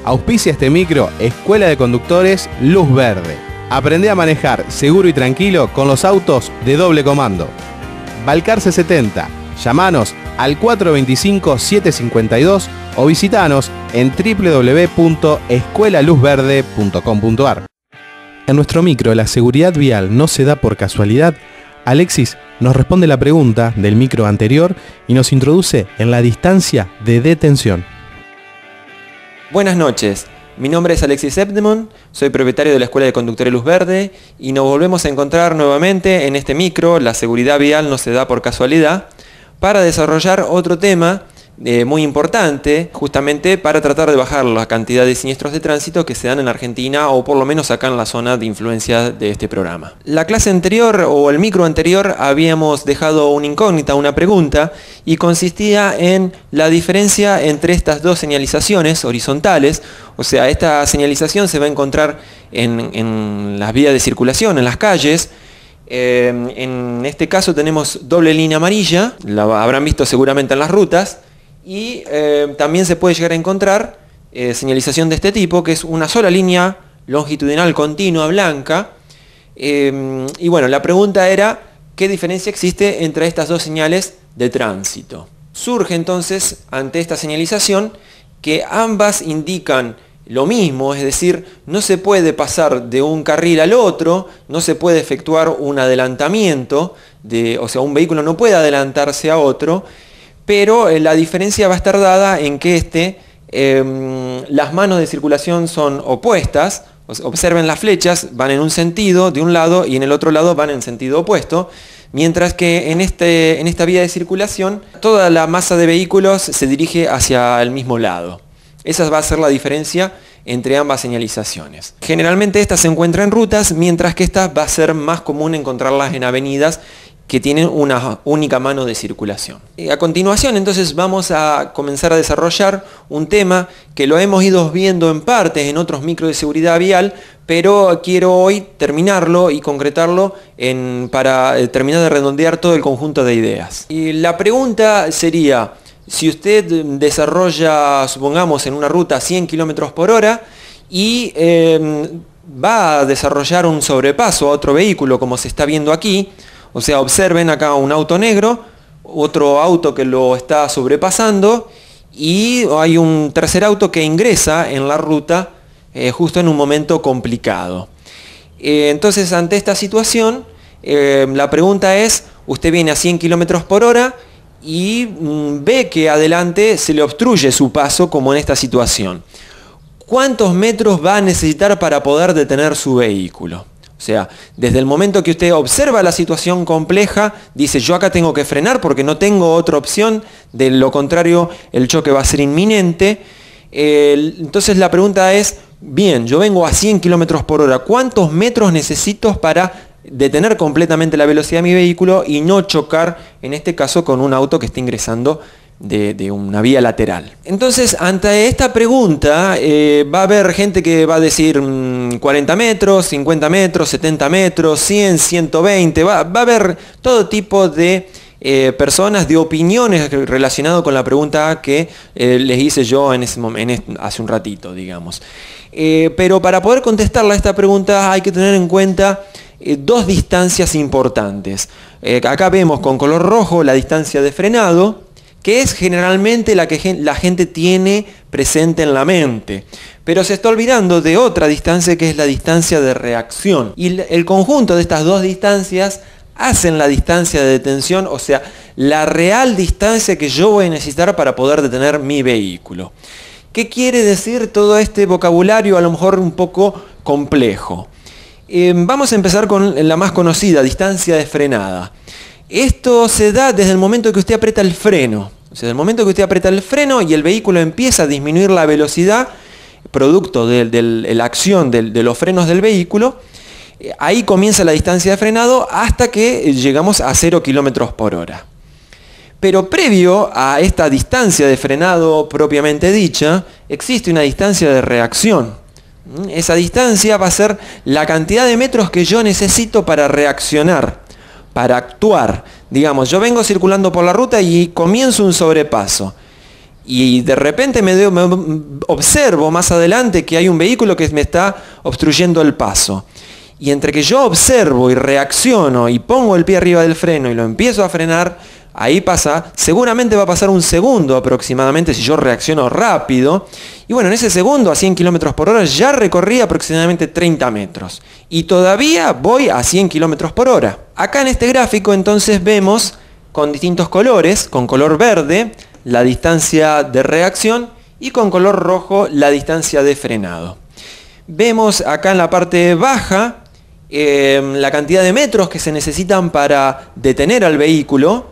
Auspicia este micro Escuela de Conductores Luz Verde. Aprende a manejar seguro y tranquilo con los autos de doble comando. Balcarce 70. Llámanos al 425-752 o visitanos en www.escuelaluzverde.com.ar. En nuestro micro La seguridad vial no se da por casualidad. Alexis nos responde la pregunta del micro anterior y nos introduce en la distancia de detención. Buenas noches, mi nombre es Alexis Epdemont, soy propietario de la Escuela de Conductores Luz Verde y nos volvemos a encontrar nuevamente en este micro, La seguridad vial no se da por casualidad, para desarrollar otro tema muy importante, justamente para tratar de bajar la cantidad de siniestros de tránsito que se dan en Argentina, o por lo menos acá en la zona de influencia de este programa. La clase anterior, o el micro anterior, habíamos dejado una incógnita, una pregunta, y consistía en la diferencia entre estas dos señalizaciones horizontales. O sea, esta señalización se va a encontrar en las vías de circulación, en las calles. En este caso tenemos doble línea amarilla, la habrán visto seguramente en las rutas, y también se puede llegar a encontrar señalización de este tipo, que es una sola línea longitudinal continua blanca. Y bueno, la pregunta era, ¿qué diferencia existe entre estas dos señales de tránsito? Surge entonces, ante esta señalización, que ambas indican lo mismo, es decir, no se puede pasar de un carril al otro, no se puede efectuar un adelantamiento, o sea, un vehículo no puede adelantarse a otro, pero la diferencia va a estar dada en que las manos de circulación son opuestas. Observen las flechas, van en un sentido de un lado y en el otro lado van en sentido opuesto, mientras que en esta vía de circulación toda la masa de vehículos se dirige hacia el mismo lado. Esa va a ser la diferencia entre ambas señalizaciones. Generalmente esta se encuentra en rutas, mientras que esta va a ser más común encontrarlas en avenidas que tienen una única mano de circulación. Y a continuación entonces vamos a comenzar a desarrollar un tema que lo hemos ido viendo en partes en otros micros de seguridad vial, pero quiero hoy terminarlo y concretarlo para terminar de redondear todo el conjunto de ideas. Y la pregunta sería, si usted desarrolla, supongamos, en una ruta a 100 km por hora y va a desarrollar un sobrepaso a otro vehículo, como se está viendo aquí. O sea, observen acá un auto negro, otro auto que lo está sobrepasando y hay un tercer auto que ingresa en la ruta justo en un momento complicado. Entonces, ante esta situación, la pregunta es, usted viene a 100 km por hora y ve que adelante se le obstruye su paso, como en esta situación. ¿Cuántos metros va a necesitar para poder detener su vehículo? O sea, desde el momento que usted observa la situación compleja, dice, yo acá tengo que frenar porque no tengo otra opción, de lo contrario el choque va a ser inminente. Entonces la pregunta es, bien, yo vengo a 100 km por hora, ¿cuántos metros necesito para detener completamente la velocidad de mi vehículo y no chocar, en este caso, con un auto que esté ingresando de una vía lateral? Entonces, ante esta pregunta, va a haber gente que va a decir 40 metros, 50 metros, 70 metros, 100, 120, va a haber todo tipo de personas, de opiniones relacionadas con la pregunta que les hice yo hace un ratito, digamos. Pero para poder contestarle a esta pregunta hay que tener en cuenta dos distancias importantes. Acá vemos con color rojo la distancia de frenado, que es generalmente la que la gente tiene presente en la mente. Pero se está olvidando de otra distancia, que es la distancia de reacción. Y el conjunto de estas dos distancias hacen la distancia de detención, o sea, la real distancia que yo voy a necesitar para poder detener mi vehículo. ¿Qué quiere decir todo este vocabulario, a lo mejor un poco complejo? Vamos a empezar con la más conocida, distancia de frenada. Esto se da desde el momento que usted aprieta el freno. O sea, desde el momento que usted aprieta el freno y el vehículo empieza a disminuir la velocidad, producto de la acción de los frenos del vehículo, ahí comienza la distancia de frenado hasta que llegamos a 0 km por hora. Pero previo a esta distancia de frenado propiamente dicha, existe una distancia de reacción. Esa distancia va a ser la cantidad de metros que yo necesito para reaccionar, para actuar. Digamos, yo vengo circulando por la ruta y comienzo un sobrepaso. y de repente me observo más adelante que hay un vehículo que me está obstruyendo el paso. Y entre que yo observo y reacciono y pongo el pie arriba del freno y lo empiezo a frenar, ahí pasa, seguramente va a pasar un segundo aproximadamente si yo reacciono rápido. Y bueno, en ese segundo a 100 km por hora ya recorrí aproximadamente 30 metros. Y todavía voy a 100 km por hora. Acá en este gráfico entonces vemos con distintos colores, con color verde la distancia de reacción y con color rojo la distancia de frenado. Vemos acá en la parte baja la cantidad de metros que se necesitan para detener al vehículo,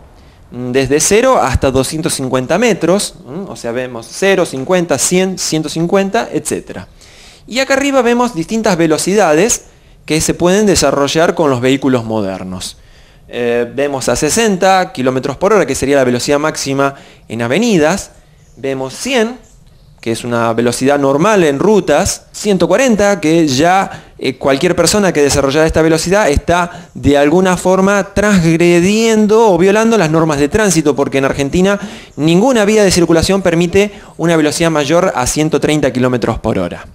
desde 0 hasta 250 metros, o sea, vemos 0, 50, 100, 150, etc. Y acá arriba vemos distintas velocidades que se pueden desarrollar con los vehículos modernos. Vemos a 60 km por hora, que sería la velocidad máxima en avenidas. Vemos 100, que es una velocidad normal en rutas. 140, que ya cualquier persona que desarrollara esta velocidad está de alguna forma transgrediendo o violando las normas de tránsito, porque en Argentina ninguna vía de circulación permite una velocidad mayor a 130 km por hora.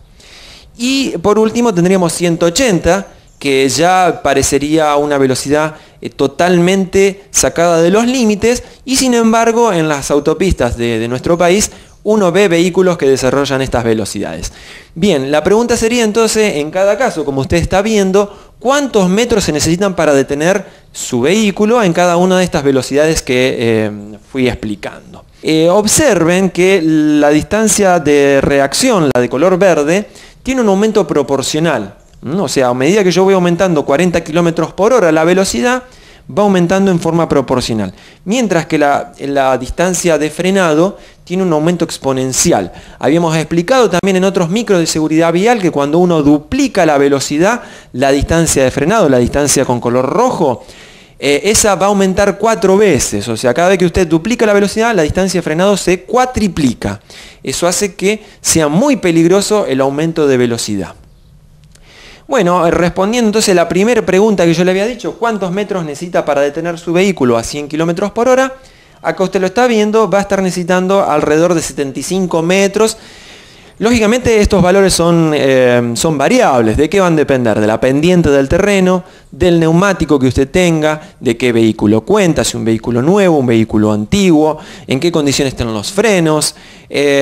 Y por último tendríamos 180, que ya parecería una velocidad totalmente sacada de los límites, y sin embargo en las autopistas de nuestro país uno ve vehículos que desarrollan estas velocidades. Bien, la pregunta sería entonces, en cada caso, como usted está viendo, ¿cuántos metros se necesitan para detener su vehículo en cada una de estas velocidades que fui explicando? Observen que la distancia de reacción, la de color verde, tiene un aumento proporcional. O sea, a medida que yo voy aumentando 40 km por hora la velocidad, va aumentando en forma proporcional. Mientras que la distancia de frenado tiene un aumento exponencial. Habíamos explicado también en otros micros de seguridad vial que cuando uno duplica la velocidad, la distancia de frenado, la distancia con color rojo, esa va a aumentar 4 veces. O sea, cada vez que usted duplica la velocidad, la distancia de frenado se cuatriplica. Eso hace que sea muy peligroso el aumento de velocidad. Bueno, respondiendo entonces a la primera pregunta que yo le había dicho, ¿cuántos metros necesita para detener su vehículo a 100 km por hora? Acá usted lo está viendo, va a estar necesitando alrededor de 75 metros. Lógicamente estos valores son variables. ¿De qué van a depender? De la pendiente del terreno, del neumático que usted tenga, de qué vehículo cuenta, si un vehículo nuevo, un vehículo antiguo, en qué condiciones están los frenos,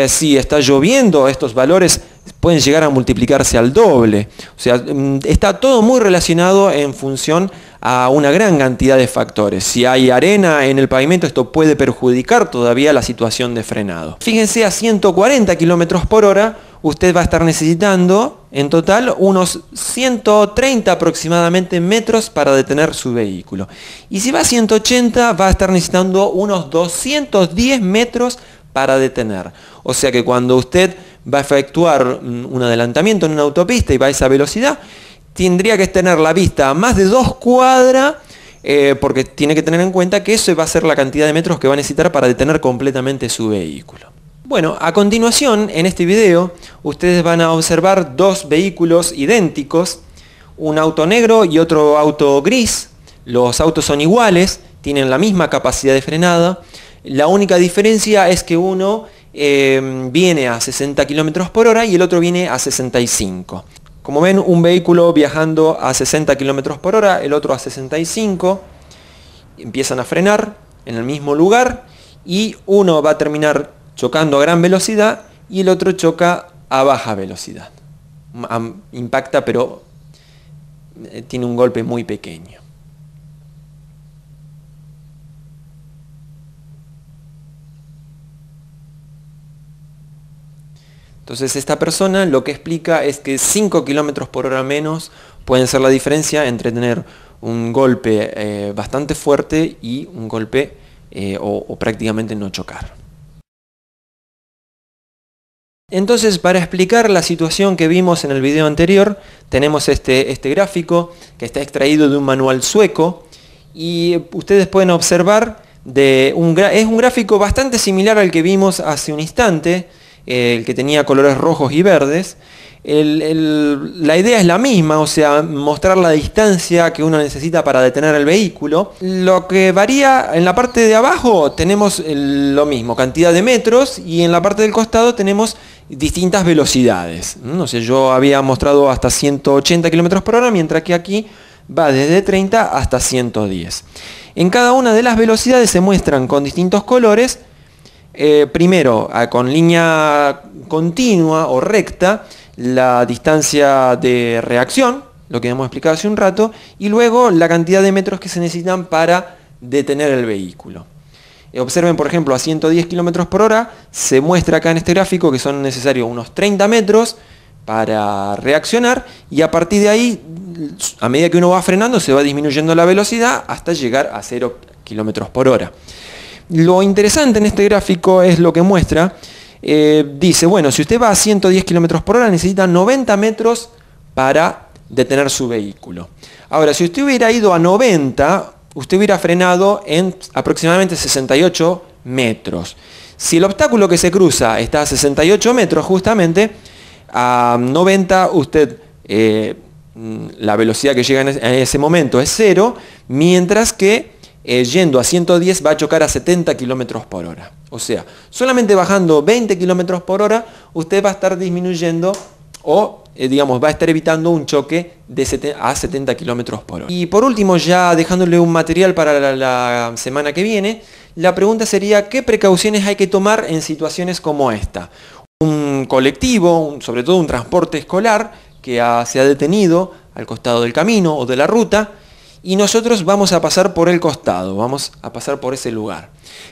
si está lloviendo, estos valores pueden llegar a multiplicarse al doble. O sea, está todo muy relacionado en función a una gran cantidad de factores. Si hay arena en el pavimento, esto puede perjudicar todavía la situación de frenado. Fíjense, a 140 km por hora, usted va a estar necesitando en total unos 130 aproximadamente metros para detener su vehículo. Y si va a 180, va a estar necesitando unos 210 metros para detener. O sea que cuando usted va a efectuar un adelantamiento en una autopista y va a esa velocidad, tendría que tener la vista a más de 2 cuadras, porque tiene que tener en cuenta que eso va a ser la cantidad de metros que va a necesitar para detener completamente su vehículo. Bueno, a continuación, en este video, ustedes van a observar 2 vehículos idénticos, un auto negro y otro auto gris. Los autos son iguales, tienen la misma capacidad de frenada. La única diferencia es que uno viene a 60 km por hora y el otro viene a 65. Como ven, un vehículo viajando a 60 km por hora, el otro a 65. Empiezan a frenar en el mismo lugar y uno va a terminar chocando a gran velocidad y el otro choca a baja velocidad. Impacta, pero tiene un golpe muy pequeño. Entonces esta persona lo que explica es que 5 km por hora menos pueden ser la diferencia entre tener un golpe bastante fuerte y un golpe o prácticamente no chocar. Entonces, para explicar la situación que vimos en el video anterior, tenemos este gráfico que está extraído de un manual sueco y ustedes pueden observar, es un gráfico bastante similar al que vimos hace un instante. el que tenía colores rojos y verdes. La idea es la misma, o sea, mostrar la distancia que uno necesita para detener el vehículo. Lo que varía, en la parte de abajo tenemos lo mismo, cantidad de metros, y en la parte del costado tenemos distintas velocidades. No sé, yo había mostrado hasta 180 km por hora, mientras que aquí va desde 30 hasta 110. En cada una de las velocidades se muestran con distintos colores, primero con línea continua o recta, la distancia de reacción, lo que hemos explicado hace un rato, y luego la cantidad de metros que se necesitan para detener el vehículo. Observen, por ejemplo, a 110 km por hora se muestra acá en este gráfico que son necesarios unos 30 metros para reaccionar, y a partir de ahí, a medida que uno va frenando, se va disminuyendo la velocidad hasta llegar a 0 km por hora. Lo interesante en este gráfico es lo que muestra. Dice, bueno, si usted va a 110 km por hora necesita 90 metros para detener su vehículo. Ahora, si usted hubiera ido a 90, usted hubiera frenado en aproximadamente 68 metros. Si el obstáculo que se cruza está a 68 metros justamente, a 90 usted, la velocidad que llega en ese momento es 0, mientras que yendo a 110 va a chocar a 70 km por hora. O sea, solamente bajando 20 km por hora, usted va a estar disminuyendo o, digamos, va a estar evitando un choque a 70 km por hora. Y por último, ya dejándole un material para la semana que viene, la pregunta sería, ¿qué precauciones hay que tomar en situaciones como esta? Un colectivo, sobre todo un transporte escolar, que se ha detenido al costado del camino o de la ruta, y nosotros vamos a pasar por el costado, vamos a pasar por ese lugar.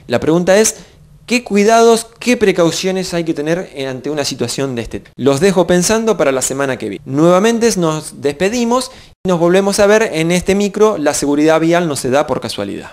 La pregunta es, ¿qué cuidados, qué precauciones hay que tener ante una situación de este tipo? Los dejo pensando para la semana que viene. Nuevamente nos despedimos y nos volvemos a ver en este micro. La seguridad vial no se da por casualidad.